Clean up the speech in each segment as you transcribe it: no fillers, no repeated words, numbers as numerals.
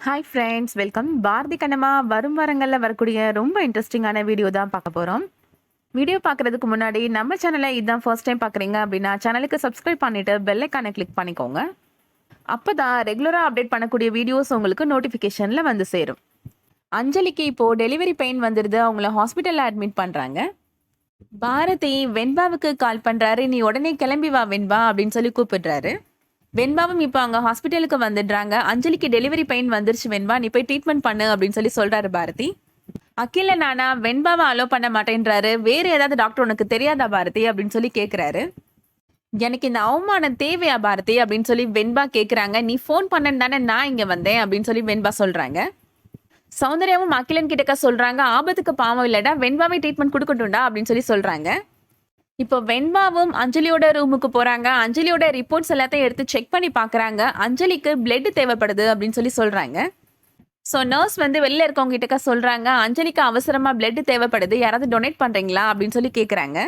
Hi friends, welcome. Bharathi Kannamma வரும் வாரங்களில் வரக்கூடிய ரொம்ப இன்ட்ரெஸ்டிங்கான வீடியோ தான் பார்க்க போகிறோம். வீடியோ பார்க்குறதுக்கு முன்னாடி நம்ம சேனலை இதுதான் ஃபர்ஸ்ட் டைம் பார்க்குறீங்க அப்படின்னா சேனலுக்கு சப்ஸ்கிரைப் பண்ணிவிட்டு பெல் ஐக்கானை கிளிக் பண்ணிக்கோங்க. அப்போ தான் ரெகுலராக அப்டேட் பண்ணக்கூடிய வீடியோஸ் உங்களுக்கு நோட்டிஃபிகேஷனில் வந்து சேரும். அஞ்சலிக்கு இப்போது டெலிவரி பெயின் வந்துடுது. அவங்கள ஹாஸ்பிட்டலில் அட்மிட் பண்ணுறாங்க. பாரதி வெண்பாவுக்கு கால் பண்ணுறாரு. நீ உடனே கிளம்பி வா வெண்பா அப்படின்னு சொல்லி கூப்பிடுறாரு. வெண்பாவும் இப்போ அங்கே ஹாஸ்பிட்டலுக்கு வந்துடுறாங்க. அஞ்சலிக்கு டெலிவரி பெயின் வந்துருச்சு வெண்பா, நீ போய் ட்ரீட்மெண்ட் பண்ணு அப்படின்னு சொல்லி சொல்கிறாரு பாரதி. அகில நானா வெண்பாவை அலோ பண்ண மாட்டேன்றாரு. வேறு ஏதாவது டாக்டர் உனக்கு தெரியாதா பாரதி அப்படின்னு சொல்லி கேட்குறாரு. எனக்கு இந்த அவமானம் தேவையா பாரதி அப்படின்னு சொல்லி வெண்பா கேட்குறாங்க. நீ ஃபோன் பண்ணன்னு தானே நான் இங்கே வந்தேன் அப்படின்னு சொல்லி வெண்பா சொல்கிறாங்க. சௌந்தர்யாவும் அகிலன் கிட்டக்க சொல்கிறாங்க, ஆபத்துக்கு பாவம் இல்லைடா, வெண்பாவை ட்ரீட்மெண்ட் கொடுக்கட்டும்டா அப்படின்னு சொல்லி சொல்கிறாங்க. இப்போ வெண்பாவும் அஞ்சலியோட ரூமுக்கு போகிறாங்க. அஞ்சலியோட ரிப்போர்ட்ஸ் எல்லாத்தையும் எடுத்து செக் பண்ணி பார்க்குறாங்க. அஞ்சலிக்கு பிளட் தேவைப்படுது அப்படின்னு சொல்லி சொல்கிறாங்க. ஸோ நர்ஸ் வந்து வெளில இருக்கவங்க கிட்டக்க சொல்கிறாங்க, அஞ்சலிக்கு அவசரமாக பிளட் தேவைப்படுது, யாராவது டொனேட் பண்ணுறீங்களா அப்படின்னு சொல்லி கேட்குறாங்க.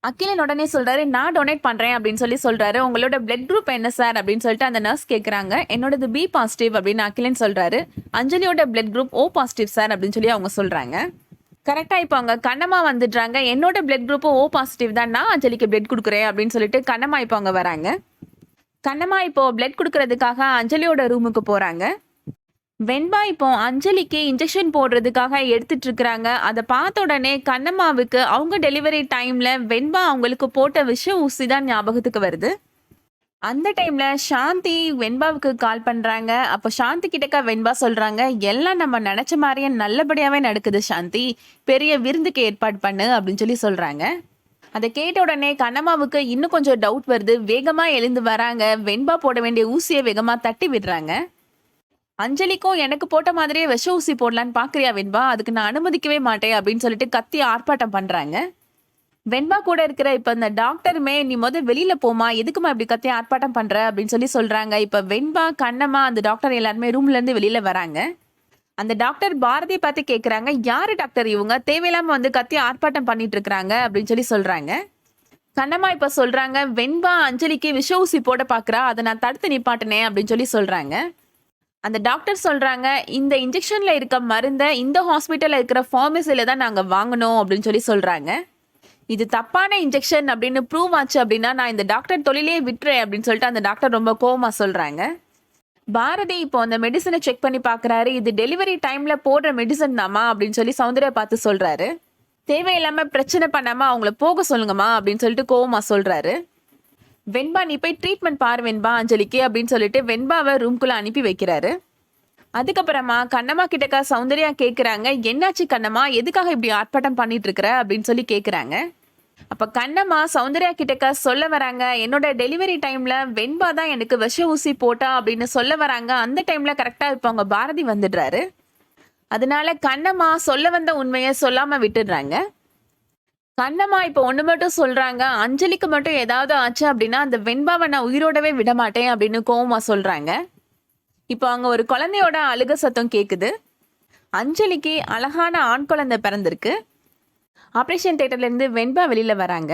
அகிலன் உடனே சொல்கிறாரு, நான் டொனேட் பண்ணுறேன் அப்படின்னு சொல்லி சொல்கிறாரு. உங்களோட பிளட் குரூப் என்ன சார் அப்படின்னு சொல்லிட்டு அந்த நர்ஸ் கேட்குறாங்க. என்னோடது பி பாசிட்டிவ் அப்படின்னு அகிலன் சொல்கிறாரு. அஞ்சலியோட blood group O positive sir அப்படின்னு சொல்லி அவங்க சொல்கிறாங்க. கரெக்டாக இப்போ அங்கே கண்ணம்மா வந்துடுறாங்க. என்னோட பிளட் குரூப்பும் ஓ பாசிட்டிவ் தான், நான் அஞ்சலிக்கு பிளட் கொடுக்குறேன் அப்படின்னு சொல்லிட்டு கண்ணம்மா இப்போ அங்கே வராங்க. கண்ணம்மா இப்போ பிளட் கொடுக்கறதுக்காக அஞ்சலியோட ரூமுக்கு போகிறாங்க. வெண்பா இப்போ அஞ்சலிக்கு இன்ஜெக்ஷன் போடுறதுக்காக எடுத்துட்டு இருக்கிறாங்க. அதை பார்த்த உடனே கண்ணம்மாவுக்கு அவங்க டெலிவரி டைமில் வெண்பா அவங்களுக்கு போட்ட விஷ ஊசி தான் ஞாபகத்துக்கு வருது. அந்த டைமில் சாந்தி வெண்பாவுக்கு கால் பண்ணுறாங்க. அப்போ சாந்தி கிட்டக்க வெண்பா சொல்கிறாங்க, எல்லாம் நம்ம நினச்ச மாதிரியே நல்லபடியாகவே நடக்குது சாந்தி, பெரிய விருந்துக்கு ஏற்பாடு பண்ணு அப்படின்னு சொல்லி சொல்கிறாங்க. அதை கேட்ட உடனே கண்ணம்மாவுக்கு இன்னும் கொஞ்சம் டவுட் வருது. வேகமாக எழுந்து வராங்க. வெண்பா போட வேண்டிய ஊசியை வேகமாக தட்டி விடுறாங்க. அஞ்சலிக்கும் எனக்கு போட்ட மாதிரியே விஷ ஊசி போடலான்னு பார்க்குறியா வெண்பா, அதுக்கு நான் அனுமதிக்கவே மாட்டேன் அப்படின்னு சொல்லிட்டு கத்தி ஆர்ப்பாட்டம் பண்ணுறாங்க. வெண்பா கூட இருக்கிற இப்போ இந்த டாக்டருமே, நீ வெளியில போமா, எதுக்குமா இப்படி கத்தி ஆர்ப்பாட்டம் பண்ற அப்படின்னு சொல்லி சொல்றாங்க. இப்போ வெண்பா கண்ணம்மா அந்த டாக்டர் எல்லாருமே ரூம்ல இருந்து வெளியில வராங்க. அந்த டாக்டர் பாரதியை பார்த்து கேட்குறாங்க, யாரு டாக்டர் இவங்க, தேவையில்லாம வந்து கத்தி ஆர்ப்பாட்டம் பண்ணிட்டு இருக்கிறாங்க அப்படின்னு சொல்லி சொல்றாங்க. கண்ணம்மா இப்போ சொல்றாங்க, வெண்பா அஞ்சலிக்கு விஷ ஊசி போட பார்க்குறா, அதை நான் தடுத்து நிப்பாட்டினேன் அப்படின்னு சொல்லி சொல்றாங்க. அந்த டாக்டர் சொல்றாங்க, இந்த இன்ஜெக்ஷன்ல இருக்க மருந்தை இந்த ஹாஸ்பிட்டல்ல இருக்கிற ஃபார்மசியில தான் நாங்கள் வாங்கணும் அப்படின்னு சொல்லி சொல்றாங்க. இது தப்பான இன்ஜெக்ஷன் அப்படின்னு ப்ரூவ் ஆச்சு அப்படின்னா நான் இந்த டாக்டர் தொழிலே விட்டுறேன் அப்படின்னு சொல்லிட்டு அந்த டாக்டர் ரொம்ப கோவமா சொல்றாங்க. பாரதி இப்போ அந்த மெடிசனை செக் பண்ணி பார்க்குறாரு. இது டெலிவரி டைம்ல போடுற மெடிசன் தாமா அப்படின்னு சொல்லி சௌந்தர்யா பார்த்து சொல்றாரு. தேவையில்லாம பிரச்சனை பண்ணாம அவங்கள போக சொல்லுங்கம்மா அப்படின்னு சொல்லிட்டு கோவமா சொல்றாரு. வெண்பா நீ போய் ட்ரீட்மெண்ட் பாரு வெண்பா அஞ்சலிக்கு அப்படின்னு சொல்லிட்டு வெண்பாவை ரூம்குள்ள அனுப்பி வைக்கிறாரு. அதுக்கப்புறமா கண்ணம்மா கிட்டக்கா சௌந்தர்யா கேட்குறாங்க, என்னாச்சு கண்ணம்மா, எதுக்காக இப்படி ஆர்ப்பாட்டம் பண்ணிட்டு இருக்கிற அப்படின்னு சொல்லி கேட்குறாங்க. அப்போ கண்ணம்மா சௌந்தர்யா கிட்டக்கா சொல்ல வராங்க, என்னோட டெலிவரி டைமில் வெண்பா தான் எனக்கு விஷ ஊசி போட்டா அப்படின்னு சொல்ல வராங்க. அந்த டைமில் கரெக்டாக இப்போ அவங்க பாரதி வந்துடுறாரு. அதனால கண்ணம்மா சொல்ல வந்த உண்மையை சொல்லாமல் விட்டுடுறாங்க. கண்ணம்மா இப்போ ஒன்று மட்டும் சொல்கிறாங்க, அஞ்சலிக்கு மட்டும் ஏதாவது ஆச்சு அப்படின்னா அந்த வெண்பாவை நான் உயிரோடவே விட மாட்டேன் அப்படின்னு கோவமா சொல்கிறாங்க. இப்போ அங்கே ஒரு குழந்தையோட அழுக சத்தம் கேட்குது. அஞ்சலிக்கு அழகான ஆண் குழந்தை பிறந்திருக்கு. ஆப்ரேஷன் தேட்டர்லேருந்து வெண்பா வெளியில் வராங்க.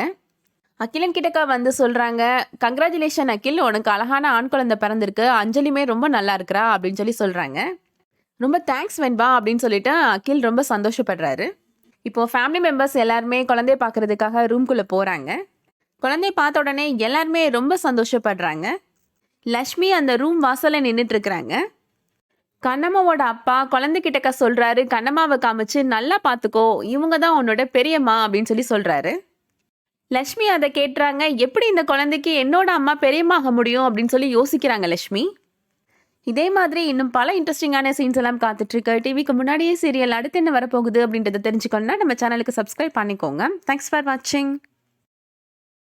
அகிலன் கிட்டக்கா வந்து சொல்கிறாங்க, கங்க்ராச்சுலேஷன் அகில், உனக்கு அழகான ஆண் குழந்தை பிறந்திருக்கு, அஞ்சலியுமே ரொம்ப நல்லா இருக்கிறா அப்படின்னு சொல்லி சொல்கிறாங்க. ரொம்ப தேங்க்ஸ் வெண்பா அப்படின்னு சொல்லிட்டு அகில் ரொம்ப சந்தோஷப்படுறாரு. இப்போது ஃபேமிலி மெம்பர்ஸ் எல்லாருமே குழந்தைய பார்க்குறதுக்காக ரூம்குள்ளே போகிறாங்க. குழந்தைய பார்த்த உடனே எல்லாருமே ரொம்ப சந்தோஷப்படுறாங்க. லக்ஷ்மி அந்த ரூம் வாசலில் நின்றுட்டு இருக்கிறாங்க. கண்ணம்மாவோட அப்பா குழந்தைகிட்டக்க சொல்கிறாரு, கண்ணம்மாவை காமிச்சு நல்லா பார்த்துக்கோ, இவங்க தான் உன்னோட பெரியம்மா அப்படின்னு சொல்லி சொல்கிறாரு. லக்ஷ்மி அதை கேட்டுறாங்க, எப்படி இந்த குழந்தைக்கு என்னோட அம்மா பெரியம்மா ஆக முடியும் அப்படின்னு சொல்லி யோசிக்கிறாங்க லக்ஷ்மி. இதே மாதிரி இன்னும் பல இன்ட்ரெஸ்டிங்கான சீன்ஸ் எல்லாம் காத்துட்ருக்கு. டிவிக்கு முன்னாடியே சீரியல் அடுத்து என்ன வரப்போகுது அப்படின்றத தெரிஞ்சுக்கணும்னா நம்ம சேனலுக்கு சப்ஸ்கிரைப் பண்ணிக்கோங்க. தேங்க்ஸ் ஃபார் வாட்சிங்.